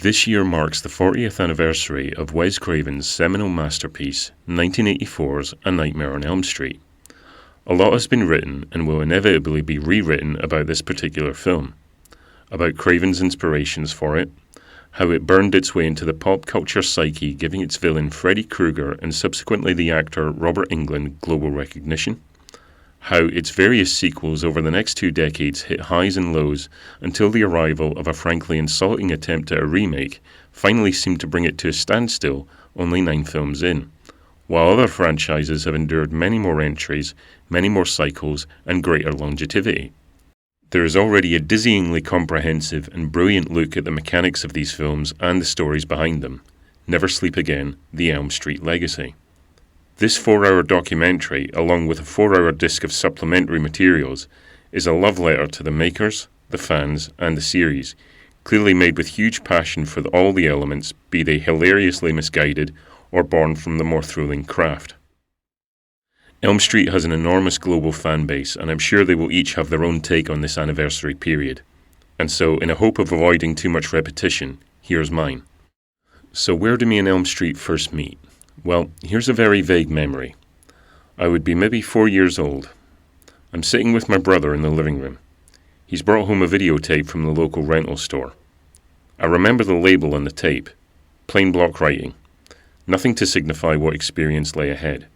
This year marks the 40th anniversary of Wes Craven's seminal masterpiece, 1984's A Nightmare on Elm Street. A lot has been written and will inevitably be rewritten about this particular film, about Craven's inspirations for it, how it burned its way into the pop culture psyche, giving its villain Freddy Krueger and subsequently the actor Robert Englund global recognition, how its various sequels over the next 2 decades hit highs and lows until the arrival of a frankly insulting attempt at a remake finally seemed to bring it to a standstill only 9 films in, while other franchises have endured many more entries, many more cycles, and greater longevity. There is already a dizzyingly comprehensive and brilliant look at the mechanics of these films and the stories behind them. Never Sleep Again, The Elm Street Legacy. This 4-hour documentary, along with a 4-hour disc of supplementary materials, is a love letter to the makers, the fans, and the series, clearly made with huge passion for all the elements, be they hilariously misguided or born from the more thrilling craft. Elm Street has an enormous global fan base, and I'm sure they will each have their own take on this anniversary period. And so, in a hope of avoiding too much repetition, here's mine. So where do me and Elm Street first meet? Well, here's a very vague memory. I would be maybe 4 years old. I'm sitting with my brother in the living room. He's brought home a videotape from the local rental store. I remember the label on the tape, plain block writing, nothing to signify what experience lay ahead.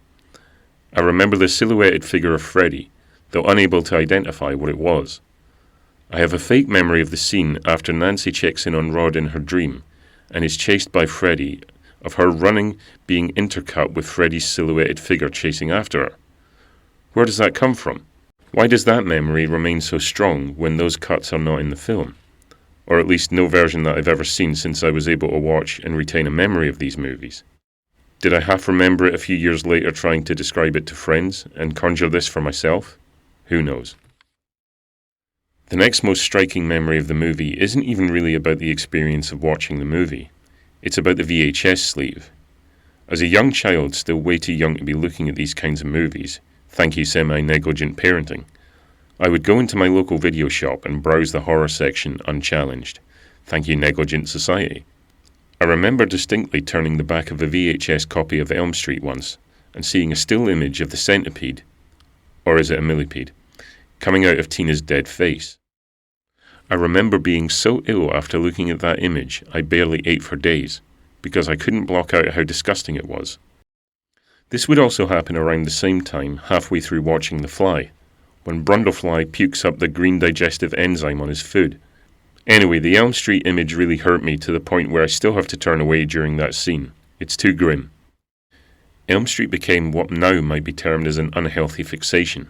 I remember the silhouetted figure of Freddy, though unable to identify what it was. I have a fake memory of the scene after Nancy checks in on Rod in her dream and is chased by Freddy, of her running being intercut with Freddy's silhouetted figure chasing after her. Where does that come from? Why does that memory remain so strong when those cuts are not in the film? Or at least no version that I've ever seen since I was able to watch and retain a memory of these movies. Did I half remember it a few years later trying to describe it to friends and conjure this for myself? Who knows? The next most striking memory of the movie isn't even really about the experience of watching the movie. It's about the VHS sleeve. As a young child, still way too young to be looking at these kinds of movies, thank you semi-negligent parenting, I would go into my local video shop and browse the horror section unchallenged. Thank you negligent society. I remember distinctly turning the back of a VHS copy of Elm Street once and seeing a still image of the centipede, or is it a millipede, coming out of Tina's dead face. I remember being so ill after looking at that image I barely ate for days, because I couldn't block out how disgusting it was. This would also happen around the same time, halfway through watching The Fly, when Brundlefly pukes up the green digestive enzyme on his food. Anyway, the Elm Street image really hurt me to the point where I still have to turn away during that scene. It's too grim. Elm Street became what now might be termed as an unhealthy fixation.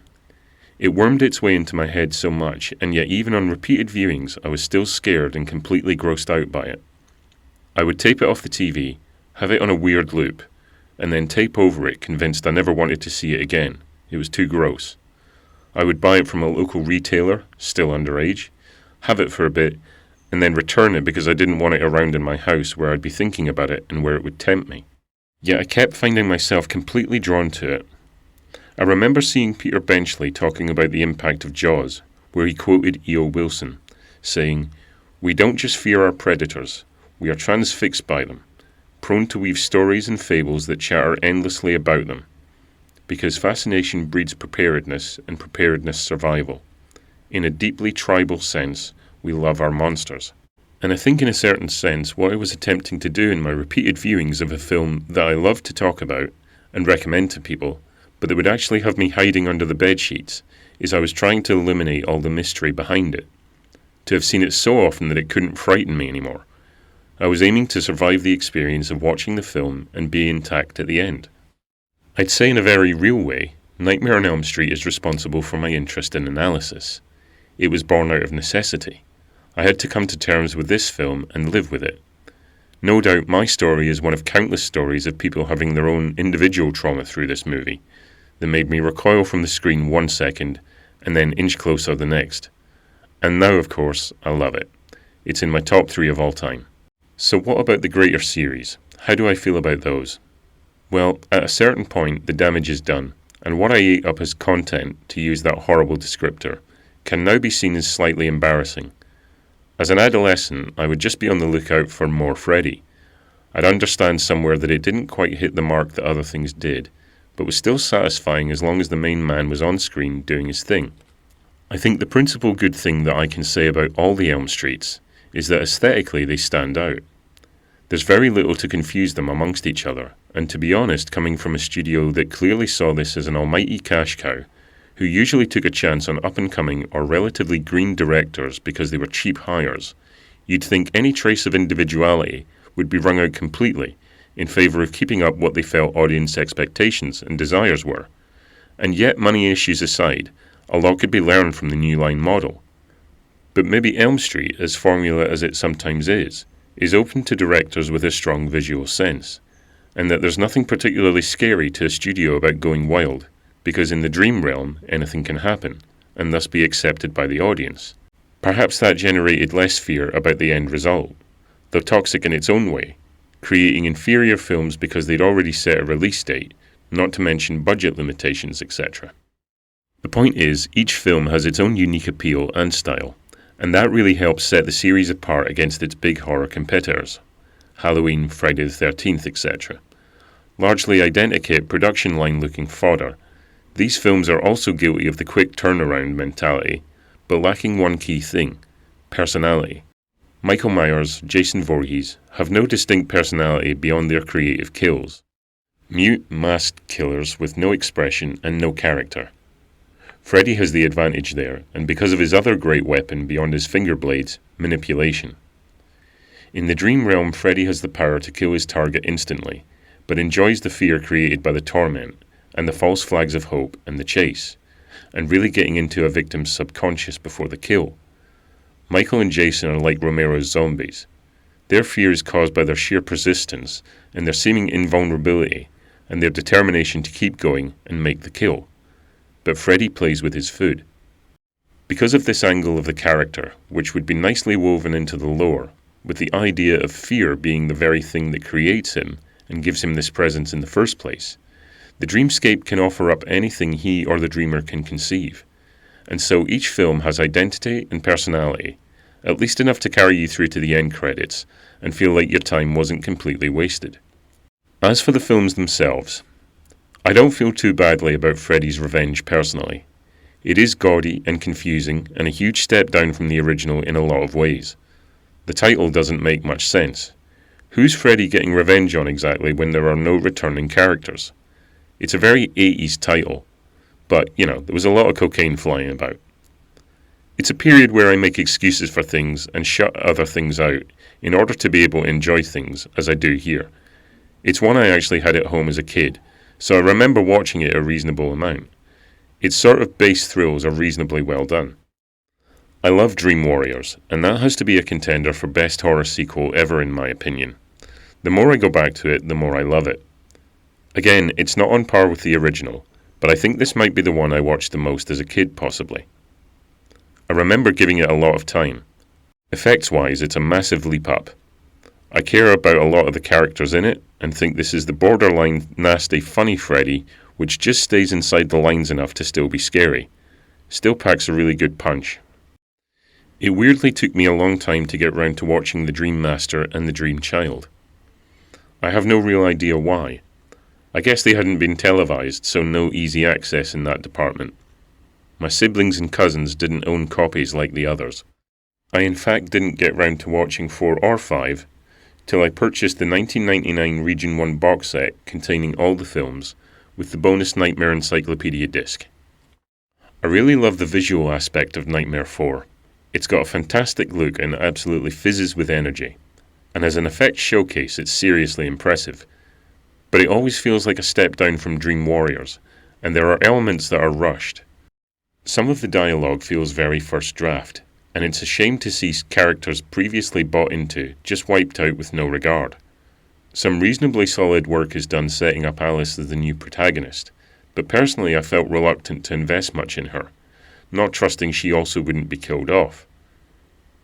It wormed its way into my head so much, and yet even on repeated viewings I was still scared and completely grossed out by it. I would tape it off the TV, have it on a weird loop, and then tape over it convinced I never wanted to see it again. It was too gross. I would buy it from a local retailer, still underage, have it for a bit, and then return it because I didn't want it around in my house where I'd be thinking about it and where it would tempt me. Yet I kept finding myself completely drawn to it. I remember seeing Peter Benchley talking about the impact of Jaws, where he quoted E.O. Wilson, saying, "We don't just fear our predators, we are transfixed by them, prone to weave stories and fables that chatter endlessly about them, because fascination breeds preparedness and preparedness survival. In a deeply tribal sense, we love our monsters." And I think in a certain sense what I was attempting to do in my repeated viewings of a film that I love to talk about and recommend to people, but that would actually have me hiding under the bedsheets, is I was trying to eliminate all the mystery behind it. To have seen it so often that it couldn't frighten me anymore. I was aiming to survive the experience of watching the film and be intact at the end. I'd say in a very real way, Nightmare on Elm Street is responsible for my interest in analysis. It was born out of necessity. I had to come to terms with this film and live with it. No doubt my story is one of countless stories of people having their own individual trauma through this movie, that made me recoil from the screen 1 second and then inch closer the next. And now, of course, I love it. It's in my top 3 of all time. So what about the greater series? How do I feel about those? Well, at a certain point, the damage is done, and what I ate up as content, to use that horrible descriptor, can now be seen as slightly embarrassing. As an adolescent, I would just be on the lookout for more Freddy. I'd understand somewhere that it didn't quite hit the mark that other things did, but was still satisfying as long as the main man was on screen doing his thing. I think the principal good thing that I can say about all the Elm Streets is that aesthetically they stand out. There's very little to confuse them amongst each other, and to be honest, coming from a studio that clearly saw this as an almighty cash cow, who usually took a chance on up-and-coming or relatively green directors because they were cheap hires, you'd think any trace of individuality would be wrung out completely in favour of keeping up what they felt audience expectations and desires were. And yet, money issues aside, a lot could be learned from the New Line model. But maybe Elm Street, as formula as it sometimes is open to directors with a strong visual sense, and that there's nothing particularly scary to a studio about going wild, because in the dream realm anything can happen, and thus be accepted by the audience. Perhaps that generated less fear about the end result, though toxic in its own way, creating inferior films because they'd already set a release date, not to mention budget limitations, etc. The point is, each film has its own unique appeal and style, and that really helps set the series apart against its big horror competitors, Halloween, Friday the 13th, etc. Largely identikit production line looking fodder, these films are also guilty of the quick turnaround mentality, but lacking one key thing: personality. Michael Myers, Jason Voorhees have no distinct personality beyond their creative kills. Mute, masked killers with no expression and no character. Freddy has the advantage there, and because of his other great weapon beyond his finger blades, manipulation. In the dream realm, Freddy has the power to kill his target instantly, but enjoys the fear created by the torment, and the false flags of hope and the chase, and really getting into a victim's subconscious before the kill. Michael and Jason are like Romero's zombies. Their fear is caused by their sheer persistence and their seeming invulnerability, and their determination to keep going and make the kill. But Freddy plays with his food. Because of this angle of the character, which would be nicely woven into the lore, with the idea of fear being the very thing that creates him and gives him this presence in the first place, the dreamscape can offer up anything he or the dreamer can conceive. And so each film has identity and personality, at least enough to carry you through to the end credits and feel like your time wasn't completely wasted. As for the films themselves, I don't feel too badly about Freddy's Revenge personally. It is gaudy and confusing and a huge step down from the original in a lot of ways. The title doesn't make much sense. Who's Freddy getting revenge on exactly when there are no returning characters? It's a very 80s title, but, there was a lot of cocaine flying about. It's a period where I make excuses for things and shut other things out in order to be able to enjoy things, as I do here. It's one I actually had at home as a kid, so I remember watching it a reasonable amount. Its sort of base thrills are reasonably well done. I love Dream Warriors, and that has to be a contender for best horror sequel ever in my opinion. The more I go back to it, the more I love it. Again, it's not on par with the original, but I think this might be the one I watched the most as a kid possibly. I remember giving it a lot of time. Effects-wise, it's a massive leap up. I care about a lot of the characters in it, and think this is the borderline nasty funny Freddy, which just stays inside the lines enough to still be scary. Still packs a really good punch. It weirdly took me a long time to get round to watching The Dream Master and The Dream Child. I have no real idea why. I guess they hadn't been televised, so no easy access in that department. My siblings and cousins didn't own copies like the others. I in fact didn't get round to watching 4 or 5 till I purchased the 1999 Region 1 box set containing all the films, with the bonus Nightmare Encyclopedia disc. I really love the visual aspect of Nightmare 4. It's got a fantastic look and absolutely fizzes with energy, and as an effects showcase it's seriously impressive. But it always feels like a step down from Dream Warriors, and there are elements that are rushed. Some of the dialogue feels very first draft, and it's a shame to see characters previously bought into just wiped out with no regard. Some reasonably solid work is done setting up Alice as the new protagonist, but personally I felt reluctant to invest much in her, not trusting she also wouldn't be killed off.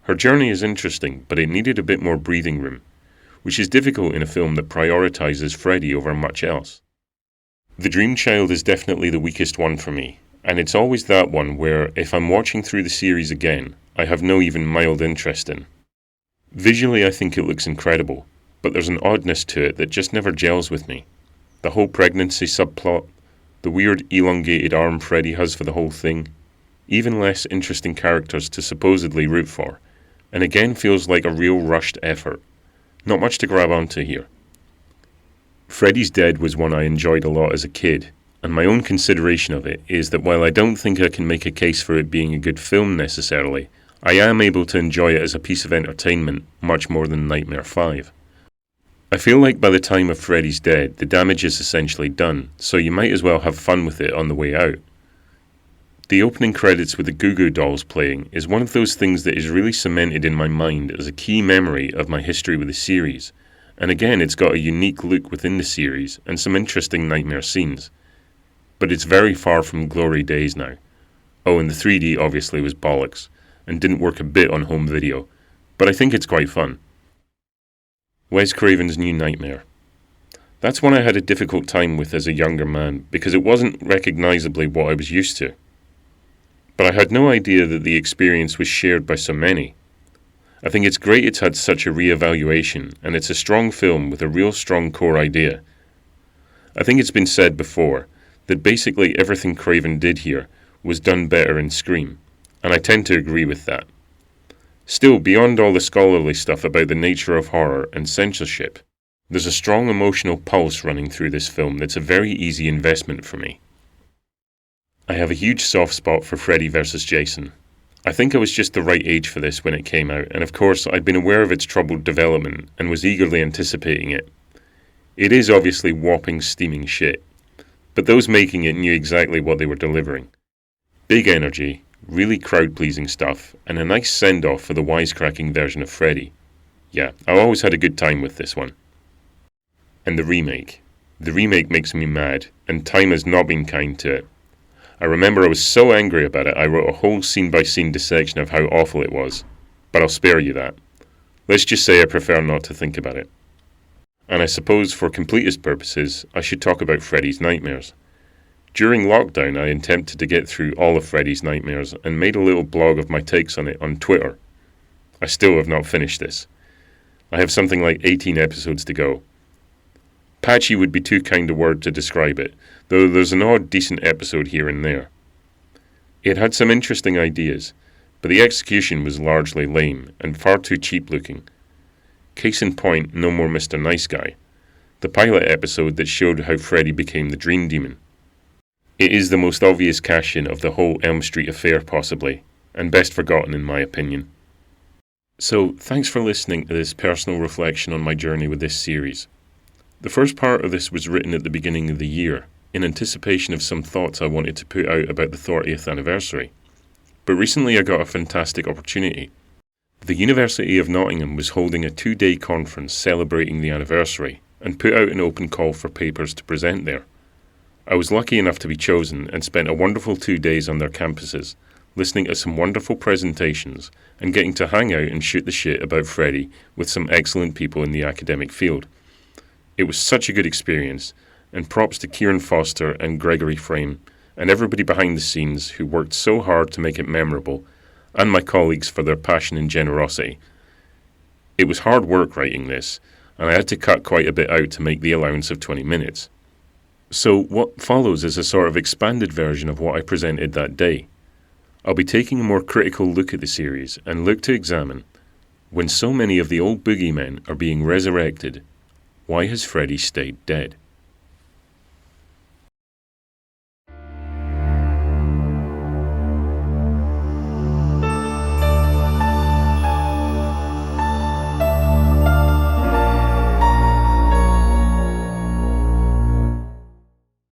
Her journey is interesting, but it needed a bit more breathing room, which is difficult in a film that prioritizes Freddy over much else. The Dream Child is definitely the weakest one for me, and it's always that one where, if I'm watching through the series again, I have no even mild interest in. Visually, I think it looks incredible, but there's an oddness to it that just never gels with me. The whole pregnancy subplot, the weird elongated arm Freddy has for the whole thing, even less interesting characters to supposedly root for, and again feels like a real rushed effort. Not much to grab onto here. Freddy's Dead was one I enjoyed a lot as a kid, and my own consideration of it is that while I don't think I can make a case for it being a good film necessarily, I am able to enjoy it as a piece of entertainment much more than Nightmare 5. I feel like by the time of Freddy's Dead, the damage is essentially done, so you might as well have fun with it on the way out. The opening credits with the Goo Goo Dolls playing is one of those things that is really cemented in my mind as a key memory of my history with the series, and again it's got a unique look within the series and some interesting nightmare scenes. But it's very far from glory days now. Oh, and the 3D obviously was bollocks, and didn't work a bit on home video, but I think it's quite fun. Wes Craven's New Nightmare. That's one I had a difficult time with as a younger man, because it wasn't recognisably what I was used to. But I had no idea that the experience was shared by so many. I think it's great it's had such a re-evaluation, and it's a strong film with a real strong core idea. I think it's been said before, that basically everything Craven did here was done better in Scream, and I tend to agree with that. Still, beyond all the scholarly stuff about the nature of horror and censorship, there's a strong emotional pulse running through this film that's a very easy investment for me. I have a huge soft spot for Freddy vs. Jason. I think I was just the right age for this when it came out, and of course I'd been aware of its troubled development and was eagerly anticipating it. It is obviously whopping steaming shit, but those making it knew exactly what they were delivering. Big energy, really crowd-pleasing stuff, and a nice send-off for the wisecracking version of Freddy. Yeah, I always had a good time with this one. And the remake. The remake makes me mad, and time has not been kind to it. I remember I was so angry about it I wrote a whole scene-by-scene dissection of how awful it was, but I'll spare you that. Let's just say I prefer not to think about it. And I suppose for completist purposes, I should talk about Freddy's Nightmares. During lockdown, I attempted to get through all of Freddy's Nightmares and made a little blog of my takes on it on Twitter. I still have not finished this. I have something like 18 episodes to go. Patchy would be too kind a word to describe it, though there's an odd decent episode here and there. It had some interesting ideas, but the execution was largely lame and far too cheap looking. Case in point, no more Mr. Nice Guy, the pilot episode that showed how Freddy became the Dream Demon. It is the most obvious cash-in of the whole Elm Street affair possibly, and best forgotten in my opinion. So, thanks for listening to this personal reflection on my journey with this series. The first part of this was written at the beginning of the year, in anticipation of some thoughts I wanted to put out about the 30th anniversary. But recently I got a fantastic opportunity. The University of Nottingham was holding a 2-day conference celebrating the anniversary, and put out an open call for papers to present there. I was lucky enough to be chosen and spent a wonderful 2 days on their campuses, listening to some wonderful presentations and getting to hang out and shoot the shit about Freddy with some excellent people in the academic field. It was such a good experience, and props to Kieran Foster and Gregory Frame and everybody behind the scenes who worked so hard to make it memorable, and my colleagues for their passion and generosity. It was hard work writing this, and I had to cut quite a bit out to make the allowance of 20 minutes. So what follows is a sort of expanded version of what I presented that day. I'll be taking a more critical look at the series and look to examine, when so many of the old boogeymen are being resurrected, why has Freddy stayed dead?